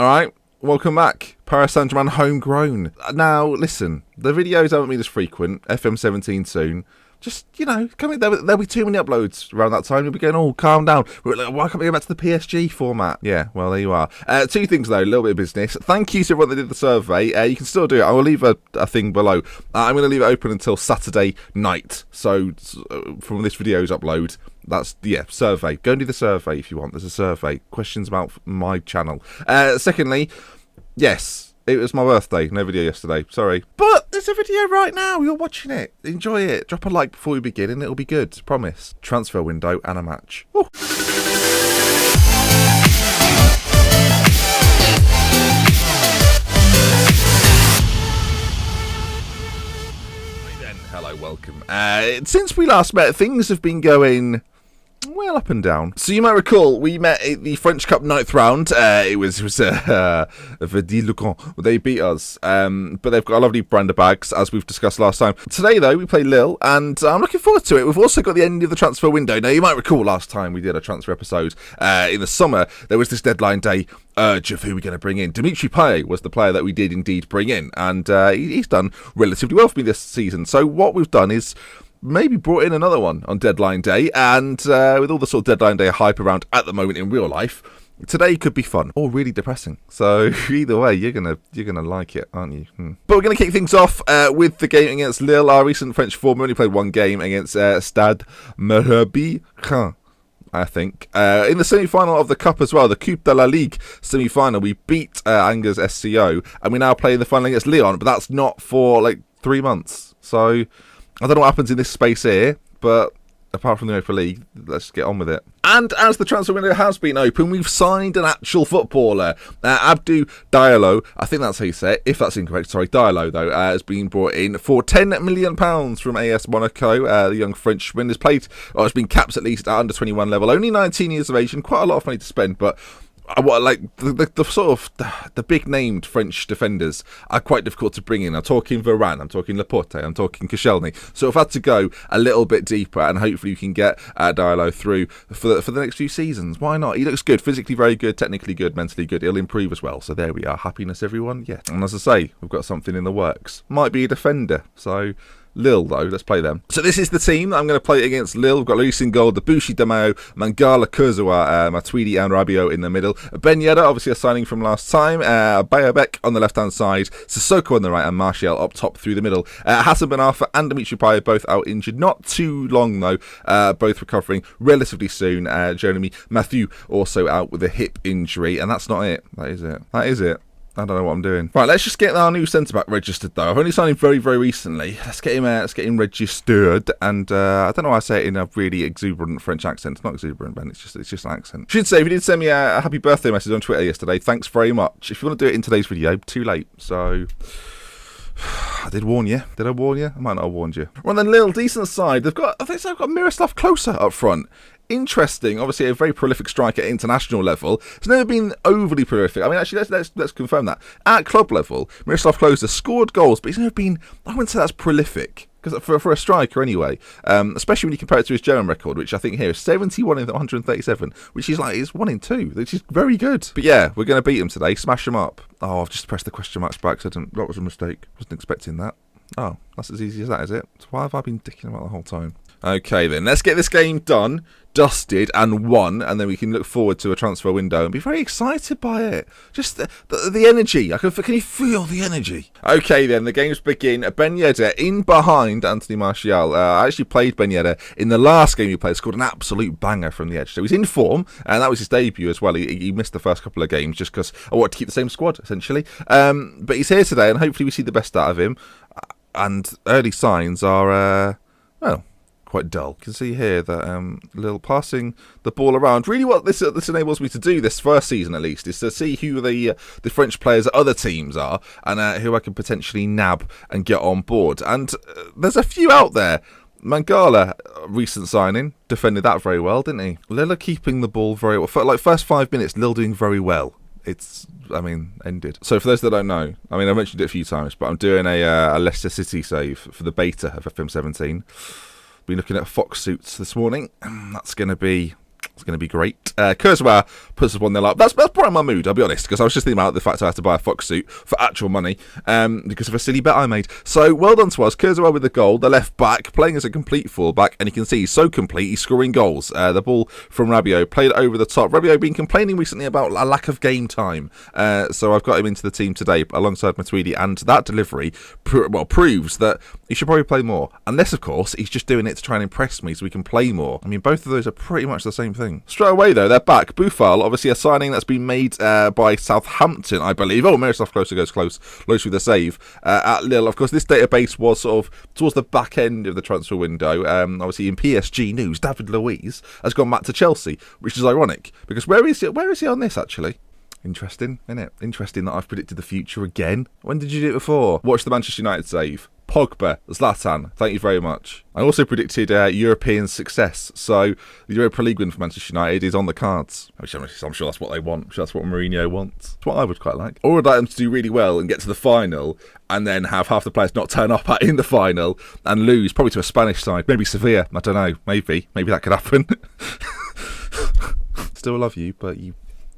All right, welcome back. Paris Saint-Germain Homegrown. Now, listen, the videos haven't been as frequent. FM17 soon. Just, there'll be too many uploads around that time. You'll be going, oh, calm down. We're like, why can't we go back to the PSG format? Yeah, well, there you are. Two things, though, a little bit of business. Thank you to everyone that did the survey. You can still do it. I will leave a thing below. I'm going to leave it open until Saturday night. So, from this video's upload, that's, survey. Go and do the survey if you want. There's a survey. Questions about my channel. Secondly, yes. It was my birthday. No video yesterday. Sorry. But there's a video right now. You're watching it. Enjoy it. Drop a like before we begin and it'll be good. Promise. Transfer window and a match. Woo. Hello, welcome. Since we last met, things have been going well up and down. So you might recall we met at the French Cup 9th round. It was Verdi-le-Camp. They beat us, but they've got a lovely brand of bags, as we've discussed last time. Today, though, we play Lille, and I'm looking forward to it. We've also got the end of the transfer window. Now, you might recall last time we did a transfer episode in the summer. There was this deadline day urge of who we're going to bring in. Dimitri Payet was the player that we did indeed bring in, and he's done relatively well for me this season. So what we've done is maybe brought in another one on deadline day, and with all the sort of deadline day hype around at the moment in real life, today could be fun or really depressing. So either way, you're gonna like it, aren't you? But we're gonna kick things off with the game against Lille. Our recent French form only played one game against Stade Malherbe, I think. In the semi-final of the Cup as well, the Coupe de la Ligue semi-final, we beat Angers SCO, and we now play in the final against Lyon, but that's not for like 3 months. So I don't know what happens in this space here, but apart from the Europa League, let's get on with it. And as the transfer window has been open, we've signed an actual footballer. Abdou Diallo, I think that's how you say it. If that's incorrect, sorry, Diallo, though, has been brought in for £10 million from AS Monaco. The young Frenchman has been capped at least at under 21 level. Only 19 years of age and quite a lot of money to spend, but the sort of the big named French defenders are quite difficult to bring in. I'm talking Varane, I'm talking Laporte, I'm talking Koscielny. So I've had to go a little bit deeper, and hopefully you can get Diallo through for the next few seasons. Why not? He looks good, physically very good, technically good, mentally good. He'll improve as well. So there we are. Happiness, everyone. Yeah. And as I say, we've got something in the works. Might be a defender. So Lille, though, let's play them. So this is the team that I'm going to play against Lille. We've got Luis in goal, Debuchy, Demao, Mangala, Kurzawa, Matuidi and Rabiot in the middle. Ben Yedder, obviously a signing from last time. Bayabek on the left-hand side, Sissoko on the right, and Martial up top through the middle. Hassan Ben Arfa and Dimitri Payet both out injured. Not too long, though. Both recovering relatively soon. Jeremy Mathieu also out with a hip injury. And that's not it. That is it. I don't know what I'm doing. Right, let's just get our new centre-back registered, though. I've only signed him very, very recently. Let's get him registered. And I don't know why I say it in a really exuberant French accent. It's not exuberant, Ben. It's just an accent. Should say, if you did send me a happy birthday message on Twitter yesterday, thanks very much. If you want to do it in today's video, too late. So I did warn you. Did I warn you? I might not have warned you. Well, then, Lille, decent side. I think they've got Miroslav Klose up front. Interesting, obviously a very prolific striker at international level. He's never been overly prolific. I mean, actually, let's confirm that. At club level, Miroslav Klose scored goals, but he's never been, I wouldn't say that's prolific, because for a striker anyway, especially when you compare it to his German record, which I think here is 71 in 137, which is 1 in 2, which is very good. But yeah, we're going to beat him today, smash him up. Oh, I've just pressed the question marks back, so that was a mistake. Wasn't expecting that. Oh, that's as easy as that, is it? So why have I been dicking about the whole time? Okay then, let's get this game done, dusted and won, and then we can look forward to a transfer window and be very excited by it. Just the energy. Can you feel the energy? Okay then, the games begin. Ben Yedder in behind Anthony Martial. I actually played Ben Yedder in the last game he played, scored an absolute banger from the edge. So he's in form, and that was his debut as well. He missed the first couple of games just because I wanted to keep the same squad, essentially. But he's here today, and hopefully we see the best out of him. And early signs are, quite dull. You can see here that Lille passing the ball around. Really what this enables me to do this first season at least is to see who the French players at other teams are and who I can potentially nab and get on board. And there's a few out there. Mangala, recent signing, defended that very well, didn't he? Lille are keeping the ball very well. For first 5 minutes, Lille doing very well. Ended. So for those that don't know, I mentioned it a few times, but I'm doing a Leicester City save for the beta of FM17. Been looking at Fox suits this morning. That's going to be It's going to be great. Kurzawa puts us 1-0 up. That's brightened my mood, I'll be honest, because I was just thinking about the fact I had to buy a Fox suit for actual money because of a silly bet I made. So well done to us. Kurzawa with the goal. The left back playing as a complete fullback, and you can see he's so complete. He's scoring goals. The ball from Rabiot played over the top. Rabiot been complaining recently about a lack of game time, so I've got him into the team today alongside Matuidi, and that delivery proves that he should probably play more. Unless, of course, he's just doing it to try and impress me so we can play more. I mean, both of those are pretty much the same thing. Straight away, though, they're back. Buffal, obviously a signing that's been made by Southampton, I believe. Oh, Miroslav Klose goes close with the save at Lille. Of course, this database was sort of towards the back end of the transfer window. Obviously, in PSG news, David Luiz has gone back to Chelsea, which is ironic because where is he on this, actually? Interesting, isn't it? Interesting that I've predicted the future again. When did you do it before? Watch the Manchester United save. Pogba, Zlatan, thank you very much. I also predicted European success, so the Europa League win for Manchester United is on the cards. I'm sure that's what they want. I'm sure that's what Mourinho wants. It's what I would quite like. Or I'd like them to do really well and get to the final, and then have half the players not turn up in the final and lose, probably to a Spanish side, maybe Sevilla. I don't know. Maybe that could happen. Still love you, but you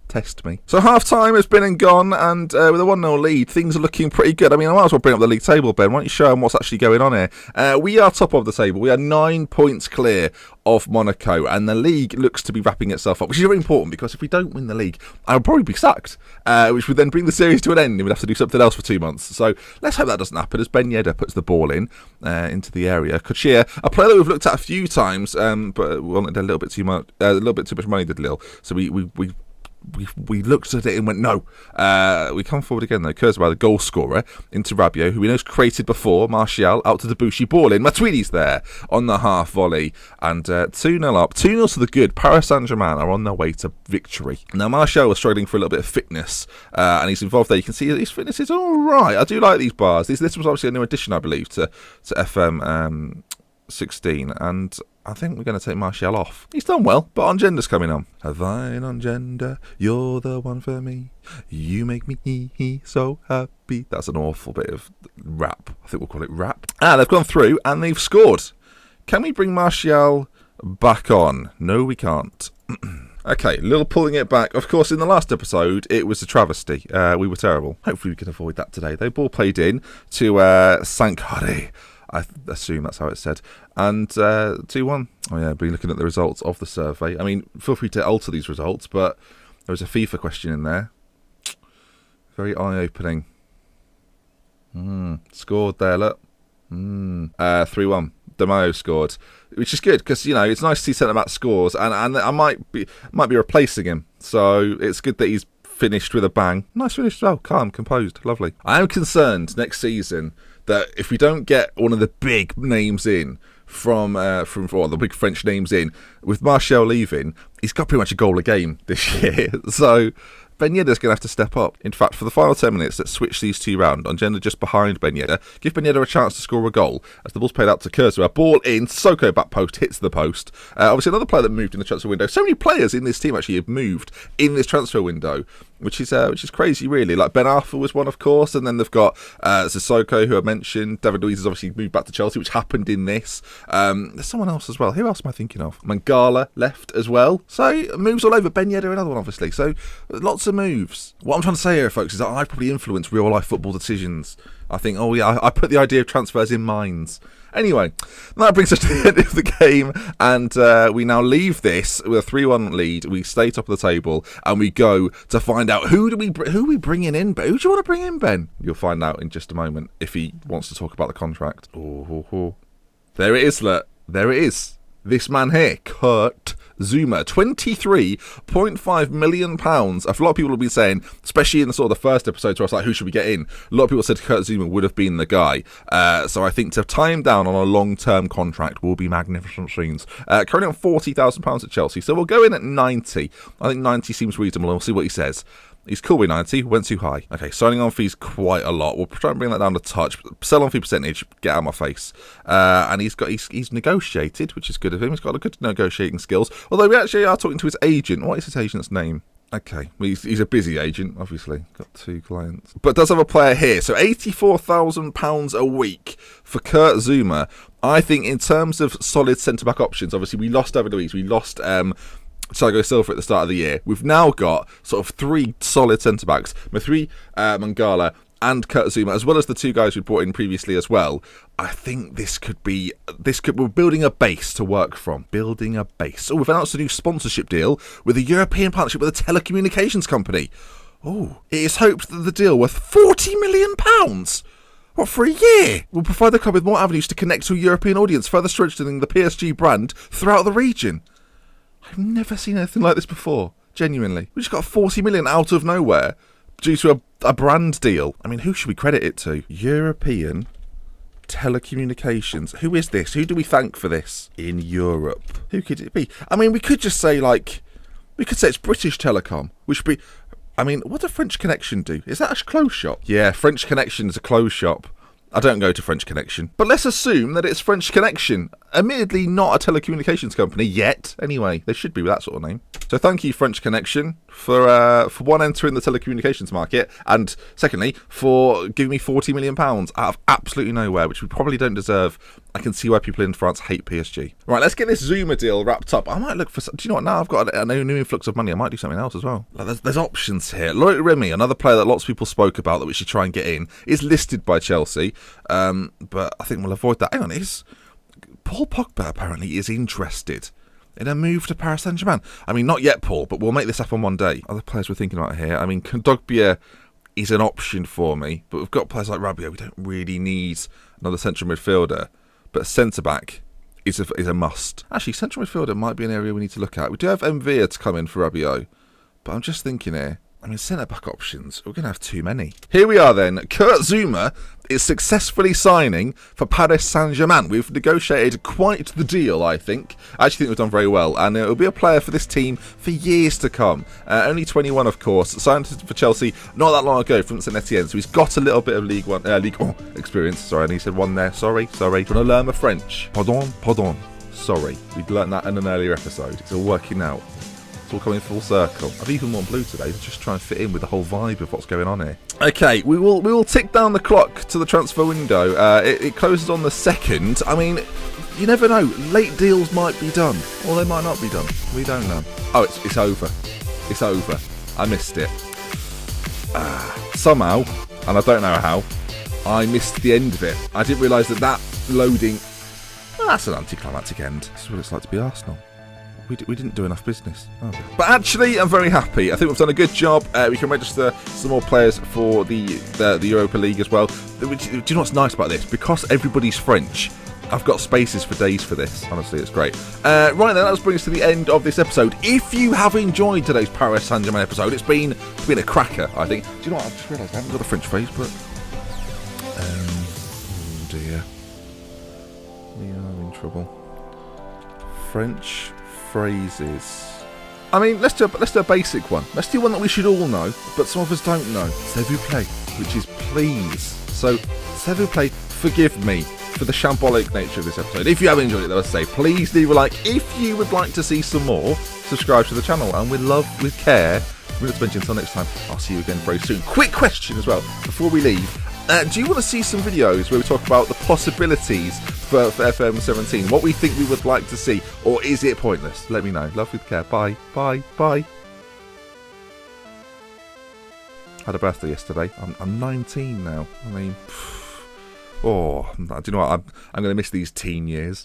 test me. So half-time has been and gone, and with a 1-0 lead, things are looking pretty good. I mean, I might as well bring up the league table, Ben. Why don't you show them what's actually going on here? We are top of the table. We are 9 points clear of Monaco, and the league looks to be wrapping itself up, which is very important, because if we don't win the league, I would probably be sacked, which would then bring the series to an end, and we'd have to do something else for 2 months. So let's hope that doesn't happen, as Ben Yedder puts the ball in into the area. Kochia, a player that we've looked at a few times, but we wanted a little bit too much money, did Lille. So we looked at it and went, no. We come forward again, though. Kurzawa, the goal scorer, into Rabiot, who we know's created before. Martial out to Debussy, ball in. Matuidi's there on the half volley. And 2-0 up. 2-0 to the good. Paris Saint-Germain are on their way to victory. Now, Martial was struggling for a little bit of fitness, and he's involved there. You can see his fitness is all right. I do like these bars. This was obviously a new addition, I believe, to FM 16, and I think we're going to take Martial off. He's done well, but Ongenda's coming on. Havine Ongenda, you're the one for me. You make me so happy. That's an awful bit of rap. I think we'll call it rap. They've gone through and they've scored. Can we bring Martial back on? No, we can't. Okay, Lille pulling it back. Of course, in the last episode, it was a travesty. We were terrible. Hopefully we can avoid that today. They ball played in to Sankharé. I assume that's how it's said. And 2-1. Oh, yeah, been looking at the results of the survey. I mean, feel free to alter these results, but there was a FIFA question in there. Very eye-opening. Scored there, look. 3-1. De Mayo scored, which is good, because, you know, it's nice to see centre-back scores, and I might be replacing him. So it's good that he's finished with a bang. Nice finish as well. Calm, composed, lovely. I am concerned next season that if we don't get one of the big names in from the big French names in, with Martial leaving, he's got pretty much a goal a game this year. So Ben Yedder's going to have to step up. In fact, for the final 10 minutes, let's switch these two round. Ongenda just behind Ben Yedder. Give Ben Yedder a chance to score a goal as the ball's played out to Kurzawa. Ball in. Sissoko back post. Hits the post. Obviously, another player that moved in the transfer window. So many players in this team actually have moved in this transfer window, which is crazy, really. Like Ben Arthur was one, of course, and then they've got Sissoko, who I mentioned. David Luiz has obviously moved back to Chelsea, which happened in this. There's someone else as well. Who else am I thinking of? Mangala left as well. So moves all over. Ben Yedder, another one, obviously. So lots of moves. What I'm trying to say here, folks, is that I probably influence real-life football decisions. I think, oh yeah, I put the idea of transfers in minds. Anyway, that brings us to the end of the game, and we now leave this with a 3-1 lead. We stay top of the table, and we go to find out who are we bringing in. Who do you want to bring in, Ben? You'll find out in just a moment if he wants to talk about the contract. Oh. There it is, look. There it is. This man here, Kurt Zouma, £23.5 million. A lot of people have been saying, especially in the sort of the first episode where I was like, who should we get in? A lot of people said Kurt Zouma would have been the guy. So I think to tie him down on a long-term contract will be magnificent scenes. Currently on £40,000 at Chelsea, so we'll go in at 90. I think 90 seems reasonable, and we'll see what he says. He's cool with 90, went too high. Okay, signing on fees quite a lot. We'll try and bring that down a touch. Sell on fee percentage, get out of my face. And he's negotiated, which is good of him. He's got a good negotiating skills. Although we actually are talking to his agent. What is his agent's name? Okay, well, he's a busy agent, obviously. Got 2 clients. But does have a player here. So £84,000 a week for Kurt Zouma. I think in terms of solid centre-back options, obviously we lost David Luiz. We lost Thiago Silva at the start of the year. We've now got sort of 3 solid centre-backs, Mathri, Mangala, and Kurt Zouma, as well as the 2 guys we brought in previously as well. I think we're building a base to work from. Building a base. Oh, we've announced a new sponsorship deal with a European partnership with a telecommunications company. Oh, it is hoped that the deal worth £40 million. What, for a year? Will provide the club with more avenues to connect to a European audience, further strengthening the PSG brand throughout the region. I've never seen anything like this before. Genuinely. We just got 40 million out of nowhere due to a brand deal. I mean, who should we credit it to? European telecommunications. Who is this? Who do we thank for this? In Europe. Who could it be? I mean, we could just say, it's British Telecom, which would be... I mean, what does French Connection do? Is that a clothes shop? Yeah, French Connection is a clothes shop. I don't go to French Connection. But let's assume that it's French Connection. Admittedly, not a telecommunications company yet. Anyway, they should be with that sort of name. So thank you, French Connection, for one, entering the telecommunications market, and secondly, for giving me £40 million out of absolutely nowhere, which we probably don't deserve. I can see why people in France hate PSG. Right, let's get this Zouma deal wrapped up. I might look for... Do you know what? Now I've got a new influx of money. I might do something else as well. There's options here. Loic Remy, another player that lots of people spoke about that we should try and get in, is listed by Chelsea, but I think we'll avoid that. Hang on, Paul Pogba apparently is interested in a move to Paris Saint-Germain. I mean, not yet, Paul, but we'll make this happen one day. Other players we're thinking about here. I mean, Kondogbia is an option for me, but we've got players like Rabiot. We don't really need another central midfielder, but centre-back is a must. Actually, central midfielder might be an area we need to look at. We do have Mvia to come in for Rabiot, but I'm just thinking here, I mean, centre-back options, we're going to have too many. Here we are then. Kurt Zouma is successfully signing for Paris Saint-Germain. We've negotiated quite the deal, I think. I actually think we've done very well, and it'll be a player for this team for years to come. Only 21, of course. Signed for Chelsea not that long ago from St Etienne, so he's got a little bit of League One experience. Sorry, and he said one there. Sorry. Do you want to learn the French? Pardon. Sorry. We'd learnt that in an earlier episode. It's all working out. All coming full circle. I've even worn blue today to just try and fit in with the whole vibe of what's going on here. Okay, we will tick down the clock to the transfer window. It closes on the 2nd. I mean, you never know. Late deals might be done, or they might not be done. We don't know. Oh, it's over. It's over. I missed it. Somehow, and I don't know how, I missed the end of it. I didn't realise that loading... Well, that's an anticlimactic end. This is what it's like to be Arsenal. We didn't do enough business. Oh. But actually, I'm very happy. I think we've done a good job. We can register some more players for the Europa League as well. Do you know what's nice about this? Because everybody's French, I've got spaces for days for this. Honestly, it's great. Right then, that brings us to the end of this episode. If you have enjoyed today's Paris Saint-Germain episode, it's been a cracker, I think. Do you know what? I've just realised I haven't got the French phrase, but... oh dear. We are in trouble. French... phrases. I mean, let's do a basic one. Let's do one that we should all know, but some of us don't know. S'il vous plaît, which is please. So, s'il vous plaît, forgive me for the shambolic nature of this episode. If you have enjoyed it, let's say, please leave a like. If you would like to see some more, subscribe to the channel, and with love, with care, we're going to mention until next time. I'll see you again very soon. Quick question as well before we leave. Do you want to see some videos where we talk about the possibilities for FM 17? What we think we would like to see, or is it pointless? Let me know. Love with care. Bye. Had a birthday yesterday. I'm 19 now. I mean, do you know what? I'm going to miss these teen years.